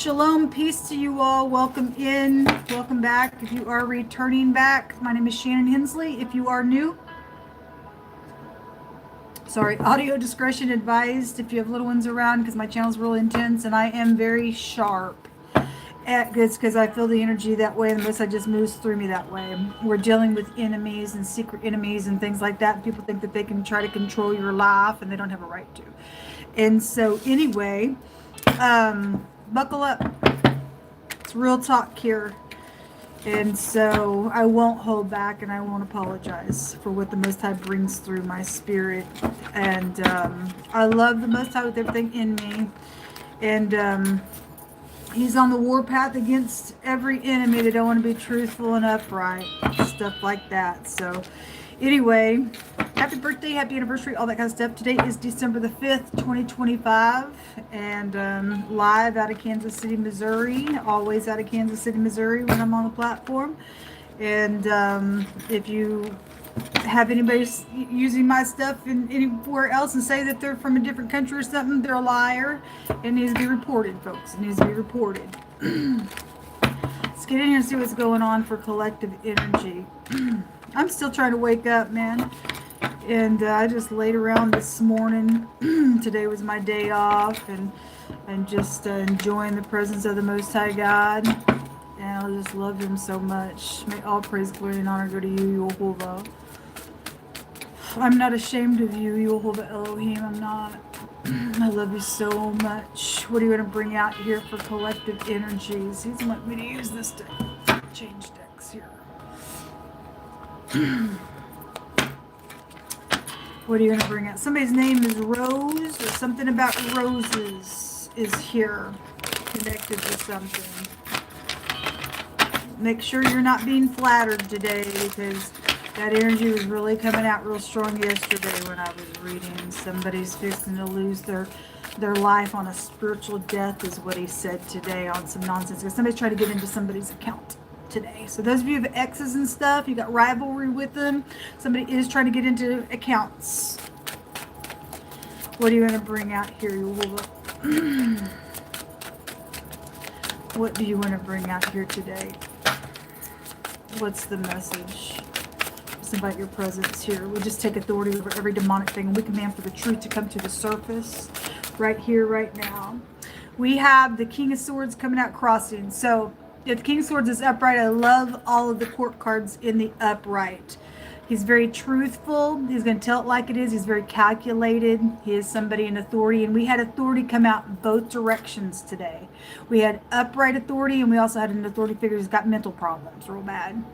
Shalom, peace to you all. Welcome in, welcome back. If you are returning back, my name is Shannon Hensley. If you are new, sorry, audio discretion advised if you have little ones around, because my channel is real intense and I am very sharp. It's because I feel the energy that way, and the most I just moves through me that way. We're dealing with enemies and secret enemies and things like that. People think that they can try to control your life, and they don't have a right to. And so anyway, buckle up. It's real talk here. And so I won't hold back, and I won't apologize for what the Most High brings through my spirit. And I love the Most High with everything in me. And He's on the warpath against every enemy that don't want to be truthful and upright. Stuff like that. So anyway, happy birthday, happy anniversary, all that kind of stuff. Today is December the 5th, 2025. And live out of Kansas City, Missouri. Always out of Kansas City, Missouri when I'm on the platform. And if you have anybody using my stuff in anywhere else and say that they're from a different country or something, they're a liar. It needs to be reported, folks. It needs to be reported. Let's get in here and see what's going on for collective energy. I'm still trying to wake up, man. And I just laid around this morning. Today was my day off, and just enjoying the presence of the Most High God. And I just love Him so much. May all praise, glory, and honor go to you, Yehovah. I'm not ashamed of you, Yehovah Elohim. I'm not. I love you so much. What are you going to bring out here for collective energies? He's wanting me to use this deck. Change decks here. What are you going to bring out? Somebody's name is Rose, or something about roses is here, connected to something. Make sure you're not being flattered today, because that energy was really coming out real strong yesterday when I was reading. Somebody's fixing to lose their life on a spiritual death is what he said today on some nonsense. Because somebody's trying to get into somebody's account today. So those of you who have exes and stuff, you got rivalry with them. Somebody is trying to get into accounts. What are you going to bring out here? What do you want to bring out here today? What's the message? Just invite your presence here. We just take authority over every demonic thing, and we command for the truth to come to the surface right here, right now. We have the King of Swords coming out crossing. So if the King of Swords is upright, I love all of the court cards in the upright. He's very truthful. He's going to tell it like it is. He's very calculated. He is somebody in authority. And we had authority come out both directions today. We had upright authority, and we also had an authority figure who's got mental problems real bad.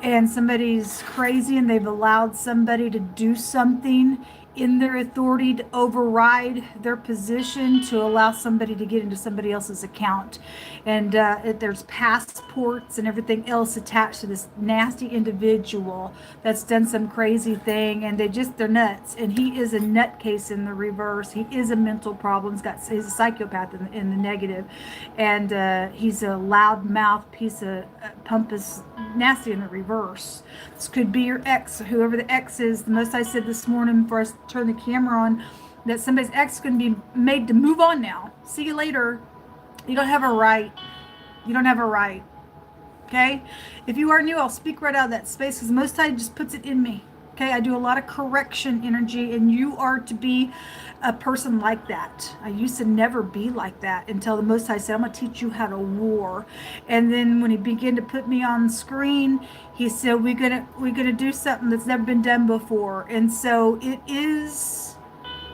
And somebody's crazy, and they've allowed somebody to do something in their authority to override their position to allow somebody to get into somebody else's account. And there's passports and everything else attached to this nasty individual that's done some crazy thing, and they're nuts. And he is a nutcase in the reverse. He is a mental problem. He's a psychopath in the negative. And he's a loudmouth piece of pompous nasty in the reverse. This could be your ex, whoever the ex is. The most I said this morning before I turn the camera on, that somebody's ex is going to be made to move on now. See you later. You don't have a right. You don't have a right. Okay? If you are new, I'll speak right out of that space, because the Most High just puts it in me. Okay? I do a lot of correction energy, and you are to be a person like that. I used to never be like that until the Most High said, I'm going to teach you how to war. And then when he began to put me on screen, he said, we're gonna do something that's never been done before. And so it is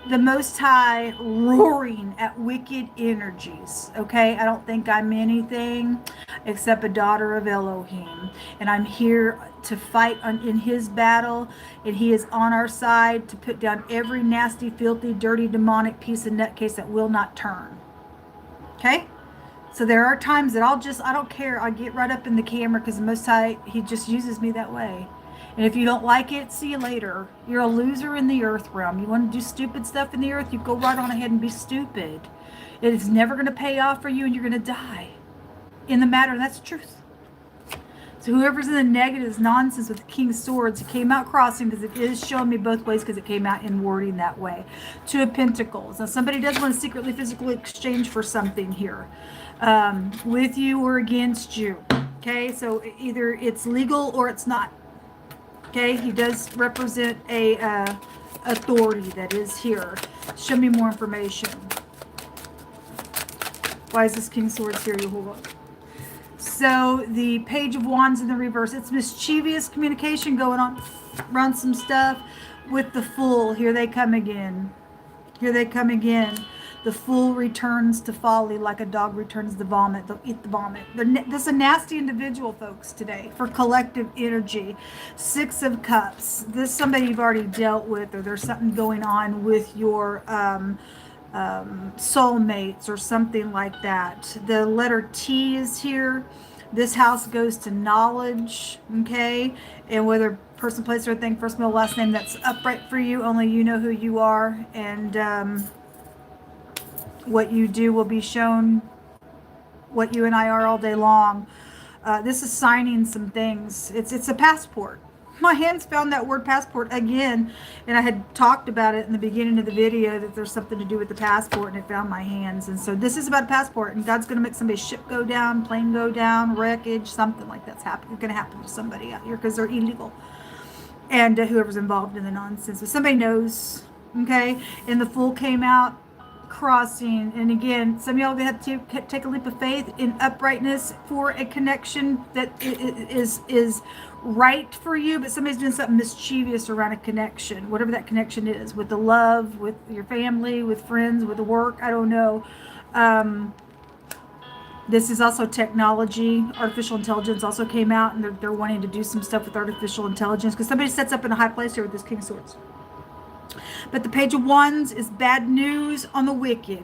the Most High roaring at wicked energies. Okay, I don't think I'm anything except a daughter of Elohim, and I'm here to fight in his battle, and he is on our side to put down every nasty, filthy, dirty, demonic piece of nutcase that will not turn. Okay? So there are times that I don't care. I get right up in the camera, because the Most High, he just uses me that way. And if you don't like it, see you later. You're a loser in the earth realm. You want to do stupid stuff in the earth, you go right on ahead and be stupid. It is never going to pay off for you, and you're going to die in the matter. That's the truth. So whoever's in the negative is nonsense with the King of Swords. It came out crossing because it is showing me both ways because it came out in wording that way. Two of Pentacles. Now somebody does want to secretly physically exchange for something here. With you or against you. Okay, so either it's legal or it's not. Okay, he does represent a authority that is here. Show me more information. Why is this King of Swords here? You hold on. So the Page of Wands in the reverse. It's mischievous communication going on around some stuff with the Fool. Here they come again. Here they come again. The Fool returns to folly like a dog returns to vomit. They'll eat the vomit. This is a nasty individual, folks, today for collective energy. Six of Cups. This is somebody you've already dealt with, or there's something going on with your soulmates or something like that. The letter T is here. This house goes to knowledge, okay? And whether person, place, or thing, first, middle, last name, that's upright for you. Only you know who you are. And what you do will be shown, what you and I are all day long. This is signing some things. It's a passport. My hands found that word passport again, and I had talked about it in the beginning of the video that there's something to do with the passport, and it found my hands. And so this is about a passport, and God's going to make somebody's ship go down, plane go down, wreckage, something like that's happening. It's going to happen to somebody out here because they're illegal. And whoever's involved in the nonsense. But somebody knows, okay? And the Fool came out crossing, and again, some of y'all have to take a leap of faith in uprightness for a connection that is right for you, but somebody's doing something mischievous around a connection, whatever that connection is, with the love, with your family, with friends, with the work, I don't know. This is also technology. Artificial intelligence also came out, and they're wanting to do some stuff with artificial intelligence because somebody sets up in a high place here with this King of Swords. But the Page of Wands is bad news on the wicked.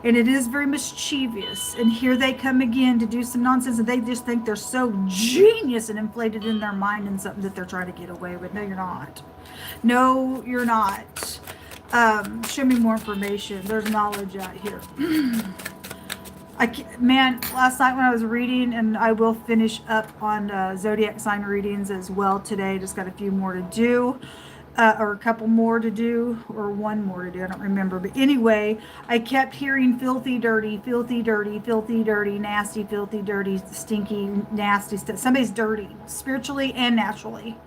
And it is very mischievous. And here they come again to do some nonsense. And they just think they're so genius and inflated in their mind and something that they're trying to get away with. No, you're not. No, you're not. Show me more information. There's knowledge out here. Man, last night when I was reading, and I will finish up on zodiac sign readings as well today. Just got a few more to do. Or a couple more to do, or one more to do, I don't remember. But anyway, I kept hearing filthy, dirty, filthy, dirty, filthy, dirty, nasty, filthy, dirty, stinky, nasty stuff. Somebody's dirty, spiritually and naturally.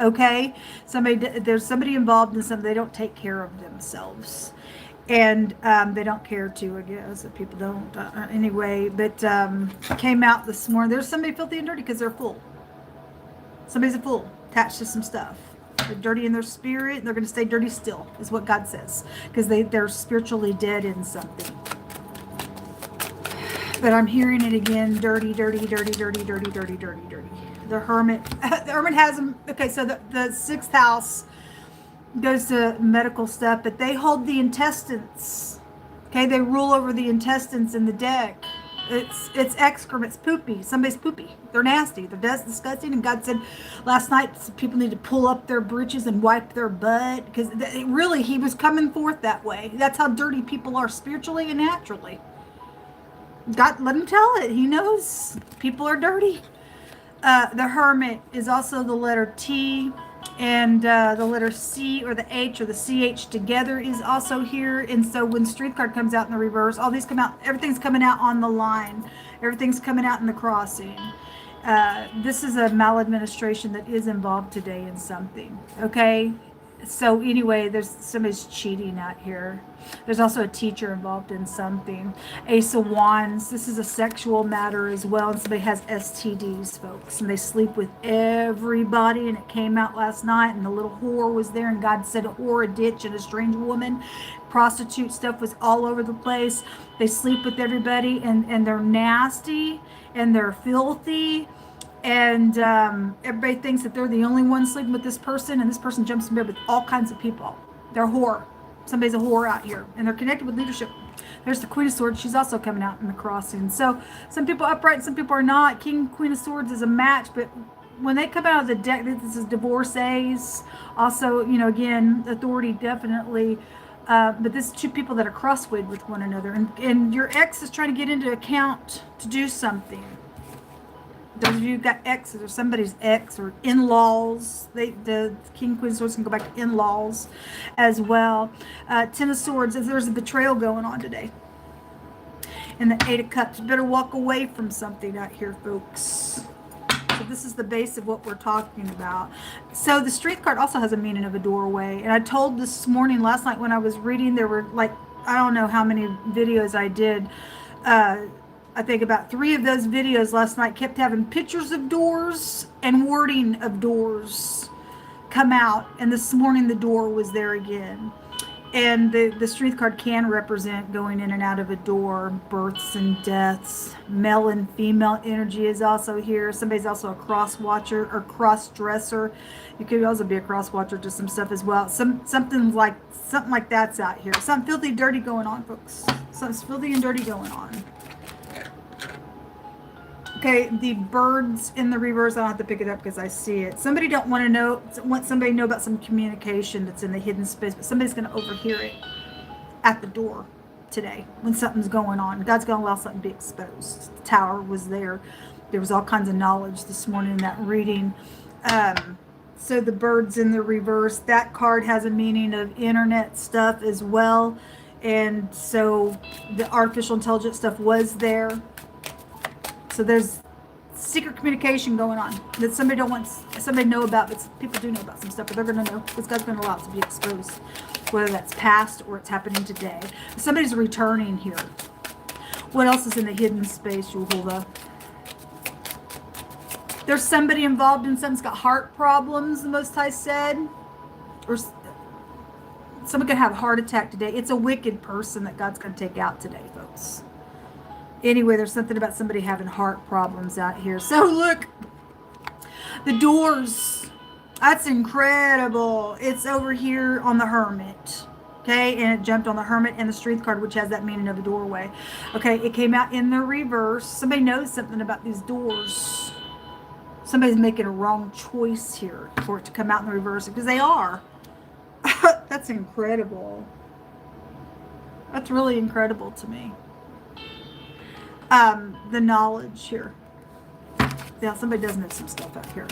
Okay? There's somebody involved in something. They don't take care of themselves. And they don't care to, I guess, if people don't. Anyway, but came out this morning. There's somebody filthy and dirty because they're full. Somebody's a fool, attached to some stuff. They're dirty in their spirit, and they're going to stay dirty still, is what God says, because they're spiritually dead in something. But I'm hearing it again: dirty, dirty, dirty, dirty, dirty, dirty, dirty, dirty. The Hermit, the Hermit has them. Okay, so the sixth house goes to medical stuff, but they hold the intestines. Okay, they rule over the intestines in the deck. It's excrement. It's poopy. Somebody's poopy. They're nasty. They're disgusting. And God said last night people need to pull up their britches and wipe their butt, because really He was coming forth that way. That's how dirty people are spiritually and naturally. God, let Him tell it. He knows people are dirty. The Hermit is also the letter T, and the letter C or the H or the CH together is also here. And so when Strength card comes out in the reverse, all these come out, everything's coming out on the line. Everything's coming out in the crossing. This is a maladministration that is involved today in something. Okay? So anyway, somebody's cheating out here. There's also a teacher involved in something. Ace of Wands. This is a sexual matter as well. And somebody has STDs, folks. And they sleep with everybody. And it came out last night. And the little whore was there. And God said a whore, a ditch, and a strange woman. Prostitute stuff was all over the place. They sleep with everybody. And they're nasty. And they're filthy. And everybody thinks that they're the only one sleeping with this person. And this person jumps in bed with all kinds of people. They're a whore. Somebody's a whore out here, and they're connected with leadership. There's the Queen of Swords. She's also coming out in the crossing. So some people upright, some people are not. King, Queen of Swords is a match, but when they come out of the deck, this is divorcees. Also, again, authority definitely. But this is two people that are crosswayed with one another. And your ex is trying to get into account to do something. Those of you who got exes or somebody's ex or in-laws, the King, Queen of Swords can go back to in-laws as well. Ten of Swords, there's a betrayal going on today. And the Eight of Cups, you better walk away from something out here, folks. So this is the base of what we're talking about. So the Strength card also has a meaning of a doorway. And I told this morning, last night when I was reading, there were like, I don't know how many videos I did. I think about 3 of those videos last night kept having pictures of doors and wording of doors come out. And this morning the door was there again. And the Strength card can represent going in and out of a door, births and deaths. Male and female energy is also here. Somebody's also a cross watcher or cross dresser. You could also be a cross watcher to some stuff as well. Something like that's out here. Something filthy, dirty going on, folks. Something's filthy and dirty going on. Okay, the birds in the reverse, I don't have to pick it up because I see it. Somebody don't want to know, want somebody to know about some communication that's in the hidden space, but somebody's going to overhear it at the door today when something's going on. God's going to allow something to be exposed. The tower was there. There was all kinds of knowledge this morning in that reading. So the birds in the reverse, that card has a meaning of internet stuff as well. And so the artificial intelligence stuff was there. So there's secret communication going on that somebody don't want somebody to know about, but people do know about some stuff, but they're going to know because God's going to allow it to be exposed, whether that's past or it's happening today. Somebody's returning here. What else is in the hidden space, Yehovah? There's somebody involved in something's got heart problems, the Most High said. Or someone could have a heart attack today. It's a wicked person that God's going to take out today, folks. Anyway, there's something about somebody having heart problems out here. So look, the doors, that's incredible. It's over here on the Hermit. Okay, and it jumped on the Hermit and the Strength card, which has that meaning of a doorway. Okay, it came out in the reverse. Somebody knows something about these doors. Somebody's making a wrong choice here for it to come out in the reverse, because they are. That's incredible. That's really incredible to me. The knowledge here. Yeah, somebody does know some stuff out here.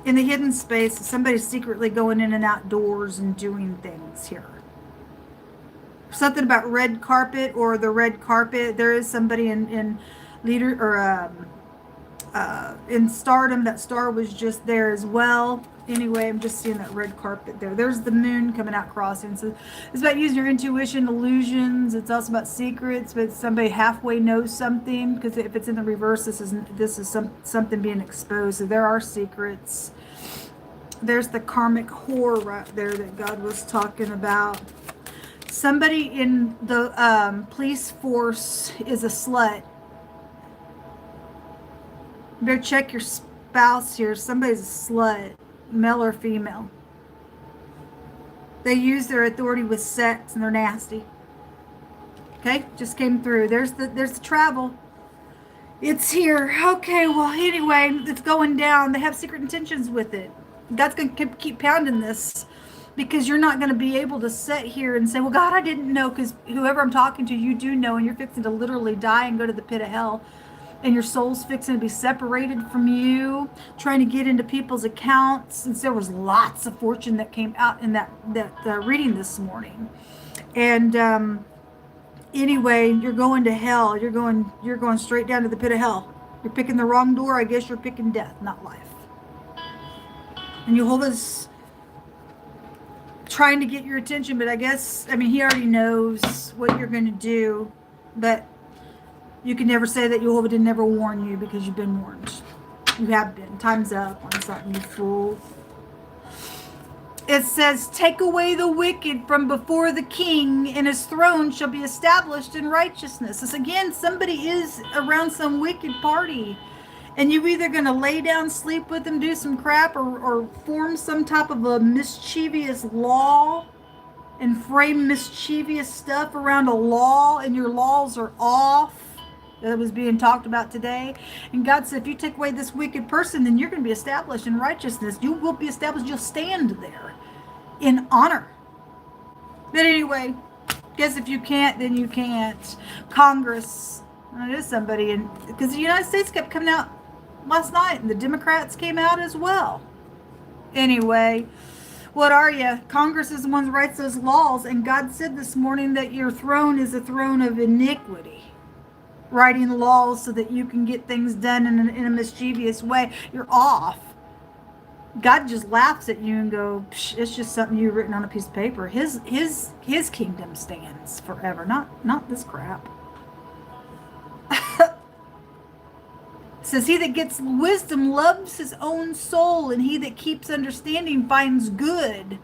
In the hidden space, somebody's secretly going in and out doors and doing things here. Something about red carpet or the red carpet. There is somebody in leader or in stardom. That star was just there as well. Anyway, I'm just seeing that red carpet there. There's the moon coming out crossing. So it's about using your intuition, illusions. It's also about secrets, but somebody halfway knows something, because if it's in the reverse, this is something being exposed. So there are secrets. There's the karmic whore right there that God was talking about. Somebody in the police force is a slut. You better check your spouse here. Somebody's a slut. Male or female. They use their authority with sex and they're nasty. Okay, just came through. There's the travel. It's here. Okay, well, anyway, it's going down. They have secret intentions with it. God's going to keep pounding this, because you're not going to be able to sit here and say, well, God, I didn't know, because whoever I'm talking to, you do know, and you're fixing to literally die and go to the pit of hell. And your soul's fixing to be separated from you, trying to get into people's accounts. Since there was lots of fortune that came out in that reading this morning. And anyway, you're going to hell. You're going straight down to the pit of hell. You're picking the wrong door. I guess you're picking death, not life. And Yehovah's trying to get your attention, but I guess, I mean, he already knows what you're going to do, but you can never say that Yehovah didn't ever warn you, because you've been warned. You have been. Time's up on something, you fool. It says, take away the wicked from before the king, and his throne shall be established in righteousness. This again, somebody is around some wicked party. And you're either going to lay down, sleep with them, do some crap, or form some type of a mischievous law and frame mischievous stuff around a law, and your laws are off. That was being talked about today. And God said, if you take away this wicked person, then you're going to be established in righteousness. You will be established. You'll stand there in honor. But anyway, guess if you can't, then you can't. Congress, it is somebody, because the United States kept coming out last night, and the Democrats came out as well. Anyway, what are you? Congress is the one that writes those laws, and God said this morning that your throne is a throne of iniquity. Writing laws so that you can get things done in a mischievous way. You're off. God just laughs at you and go, it's just something you've written on a piece of paper. His kingdom stands forever, not this crap. Says, he that gets wisdom loves his own soul, and he that keeps understanding finds good.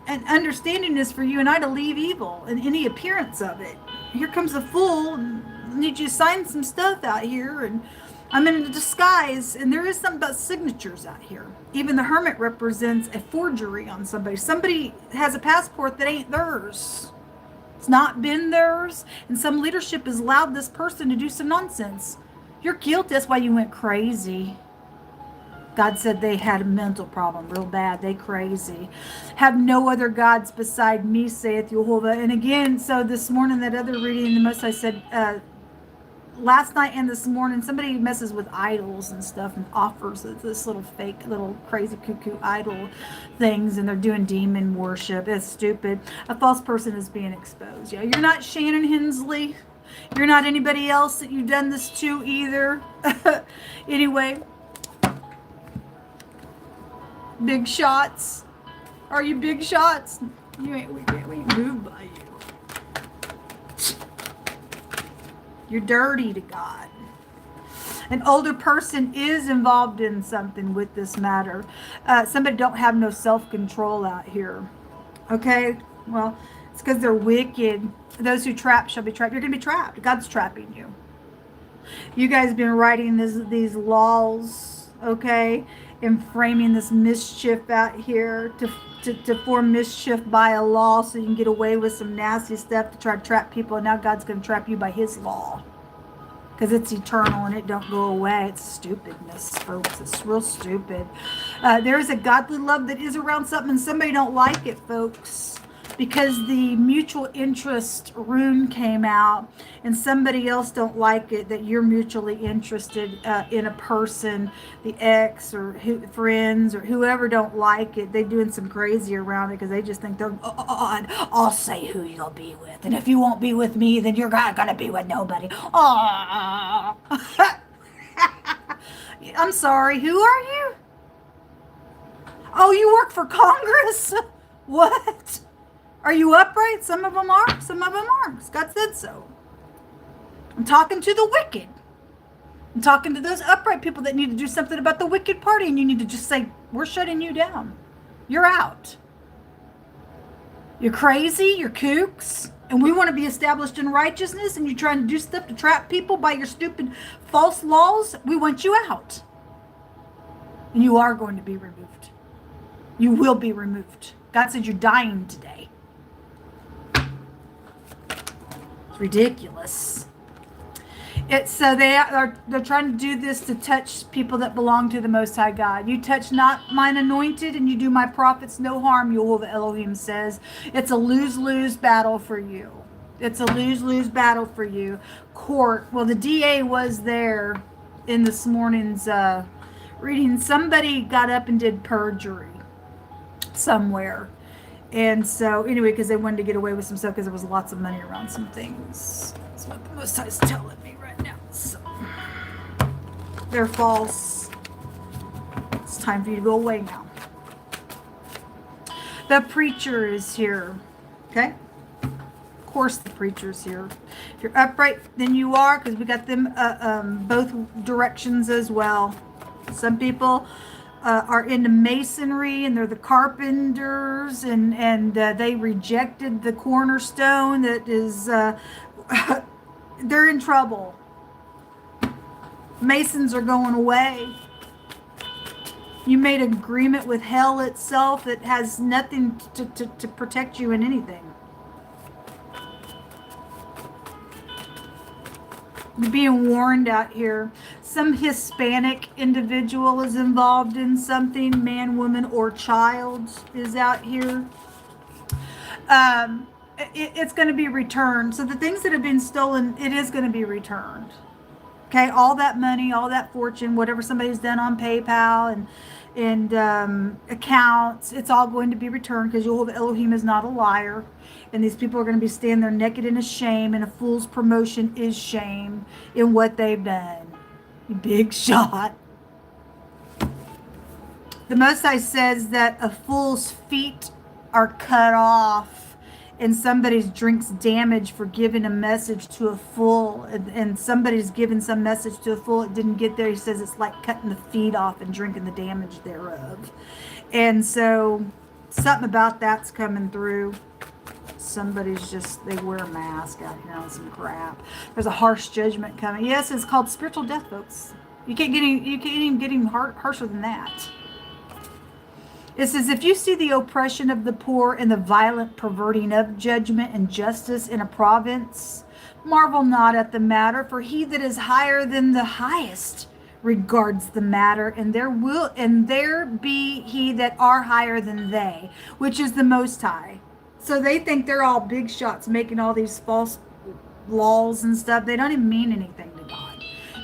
And understanding is for you and I to leave evil and any appearance of it. Here comes a fool, and I need you to sign some stuff out here, and I'm in a disguise, and there is something about signatures out here. Even the hermit represents a forgery on somebody. Somebody has a passport that ain't theirs. It's not been theirs, and some leadership has allowed this person to do some nonsense. You're guilty. That's why you went crazy. God said they had a mental problem real bad. They crazy. Have no other gods beside me, saith Jehovah. And again, so this morning, that other reading, the Most High said, last night and this morning, somebody messes with idols and stuff and offers this little fake, little crazy cuckoo idol things, and they're doing demon worship. It's stupid. A false person is being exposed. Yeah, you're not Shannon Hensley. You're not anybody else that you've done this to either. Anyway, big shots. Are you big shots? We ain't moved by you. You're dirty to God. An older person is involved in something with this matter. Somebody don't have no self-control out here. Okay? Well, it's because they're wicked. Those who trap shall be trapped. You're going to be trapped. God's trapping you. You guys have been writing these laws, okay, and framing this mischief out here to form mischief by a law so you can get away with some nasty stuff to try to trap people. And now God's going to trap you by his law because it's eternal and it don't go away. It's stupidness, folks. It's real stupid. There is a godly love that is around something, and somebody don't like it, folks, because the mutual interest rune came out, and somebody else don't like it that you're mutually interested in a person, the ex or friends or whoever don't like it. They're doing some crazy around it because they just think they're God. I'll say who you'll be with, and if you won't be with me, then you're not gonna be with nobody. Oh. I'm sorry. Who are you? Oh, you work for Congress? What? Are you upright? Some of them are. Some of them aren't. God said so. I'm talking to the wicked. I'm talking to those upright people that need to do something about the wicked party, and you need to just say, we're shutting you down. You're out. You're crazy. You're kooks. And we want to be established in righteousness, and you're trying to do stuff to trap people by your stupid false laws. We want you out. And you are going to be removed. You will be removed. God said you're dying today. Ridiculous. They're trying to do this to touch people that belong to the Most High God. You touch not mine anointed, and you do my prophets no harm, Jehovah Elohim says. It's a lose-lose battle for you. It's a lose-lose battle for you. Court. Well, the DA was there in this morning's reading. Somebody got up and did perjury somewhere. And so, anyway, because they wanted to get away with some stuff because there was lots of money around some things. That's what the Most High is telling me right now. So, they're false. It's time for you to go away now. The preacher is here. Okay? Of course the preacher's here. If you're upright, then you are, because we got them both directions as well. Some people are into masonry, and they're the carpenters, and they rejected the cornerstone that is, they're in trouble. Masons are going away. You made an agreement with hell itself that has nothing to protect you in anything. You're being warned out here. Some Hispanic individual is involved in something. Man, woman, or child is out here. It's going to be returned. So the things that have been stolen, it is going to be returned. Okay, all that money, all that fortune, whatever somebody's done on PayPal and accounts, it's all going to be returned, because Jehovah Elohim is not a liar. And these people are going to be standing there naked in a shame, and a fool's promotion is shame in what they've done. You big shot. The Most High says that a fool's feet are cut off, and somebody's drinks damage for giving a message to a fool, and somebody's given some message to a fool, it didn't get there. He says it's like cutting the feet off and drinking the damage thereof. And so something about that's coming through. Somebody's just, they wear a mask out here on some crap. There's a harsh judgment coming. Yes, it's called spiritual death, folks. You can't even get any harsher than that. It says, if you see the oppression of the poor and the violent perverting of judgment and justice in a province, marvel not at the matter, for he that is higher than the highest regards the matter, and there be he that are higher than they, which is the Most High. So they think they're all big shots making all these false laws and stuff. They don't even mean anything to God.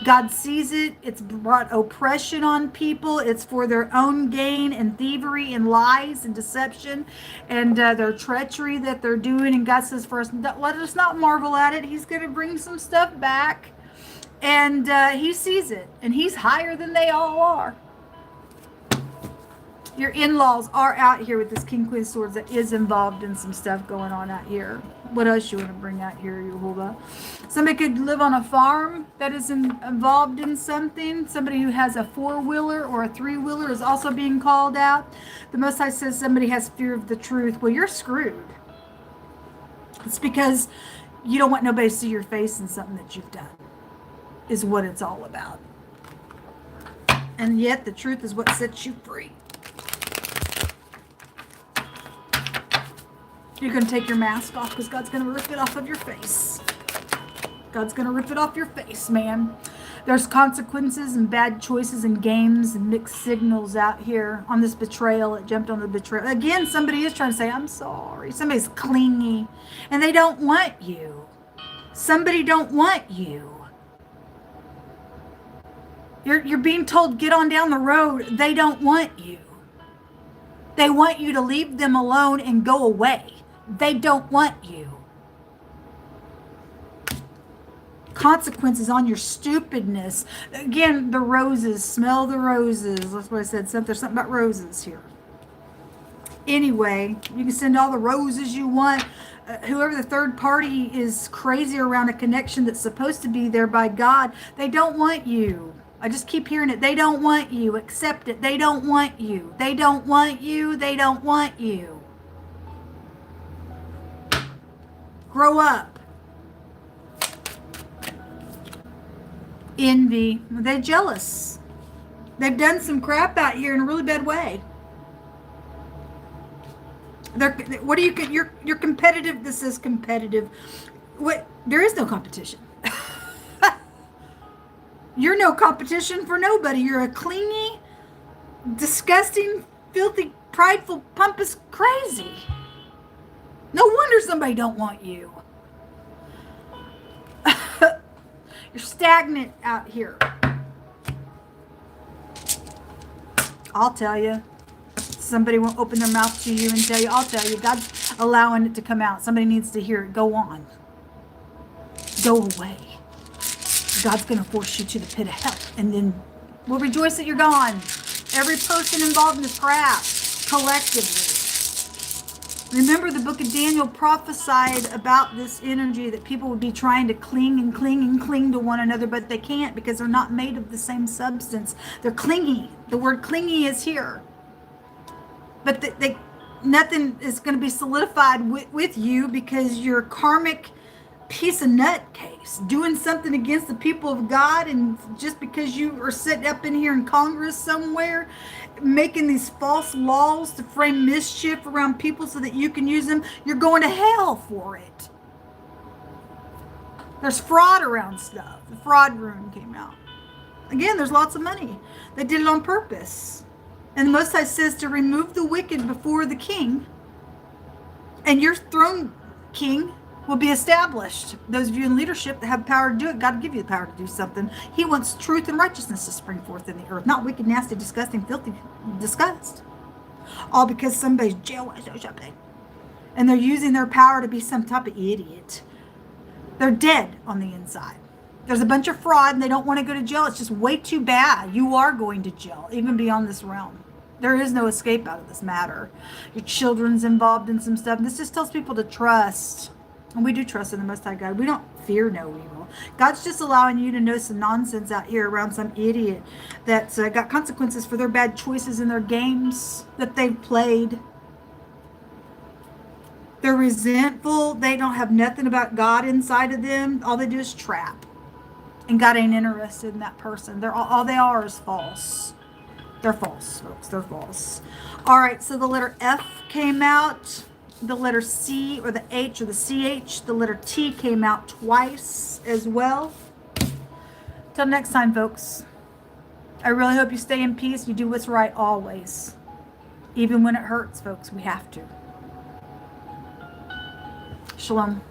God sees it. It's brought oppression on people. It's for their own gain and thievery and lies and deception and their treachery that they're doing. And God says for us, let us not marvel at it. He's going to bring some stuff back. And he sees it. And he's higher than they all are. Your in-laws are out here with this King Queen Swords that is involved in some stuff going on out here. What else you want to bring out here, Yehovah? Somebody could live on a farm that is involved in something. Somebody who has a 4-wheeler or a 3-wheeler is also being called out. The Most High says somebody has fear of the truth. Well, you're screwed. It's because you don't want nobody to see your face in something that you've done, is what it's all about. And yet the truth is what sets you free. You're going to take your mask off because God's going to rip it off of your face. God's going to rip it off your face, man. There's consequences and bad choices and games and mixed signals out here on this betrayal. It jumped on the betrayal. Again, somebody is trying to say, I'm sorry. Somebody's clingy and they don't want you. Somebody don't want you. You're being told, get on down the road. They don't want you. They want you to leave them alone and go away. They don't want you. Consequences on your stupidness. Again, the roses. Smell the roses. That's what I said. There's something about roses here. Anyway, you can send all the roses you want. Whoever the third party is crazy around a connection that's supposed to be there by God, they don't want you. I just keep hearing it. They don't want you. Accept it. They don't want you. They don't want you. They don't want you. Grow up. Envy. They're jealous. They've done some crap out here in a really bad way. What do you? You're competitive. This is competitive. What? There is no competition. You're no competition for nobody. You're a clingy, disgusting, filthy, prideful, pompous crazy. No wonder somebody don't want you. You're stagnant out here. I'll tell you. Somebody won't open their mouth to you and tell you. I'll tell you. God's allowing it to come out. Somebody needs to hear it. Go on. Go away. God's going to force you to the pit of hell. And then we'll rejoice that you're gone. Every person involved in this crap, collectively. Remember, the book of Daniel prophesied about this energy that people would be trying to cling and cling and cling to one another, but they can't because they're not made of the same substance. They're clingy. The word clingy is here. But nothing is going to be solidified with you because you're a karmic piece of nutcase doing something against the people of God, and just because you are sitting up in here in Congress somewhere making these false laws to frame mischief around people so that you can use them, you're going to hell for it. There's fraud around stuff. The fraud room came out. Again, there's lots of money. They did it on purpose. And the Most High says to remove the wicked before the king, and your throne king will be established. Those of you in leadership that have power to do it, God will give you the power to do something. He wants truth and righteousness to spring forth in the earth, not wicked, nasty, disgusting, filthy disgust. All because somebody's jailwise or something. And they're using their power to be some type of idiot. They're dead on the inside. There's a bunch of fraud and they don't want to go to jail. It's just way too bad. You are going to jail, even beyond this realm. There is no escape out of this matter. Your children's involved in some stuff. This just tells people to trust. And we do trust in the Most High God. We don't fear no evil. God's just allowing you to know some nonsense out here around some idiot that's got consequences for their bad choices in their games that they've played. They're resentful. They don't have nothing about God inside of them. All they do is trap. And God ain't interested in that person. All they are is false. They're false, folks. They're false. All right, so the letter F came out. The letter C or the H or the CH. The letter T came out twice as well. Till next time, folks. I really hope you stay in peace. You do what's right always. Even when it hurts, folks. We have to. Shalom.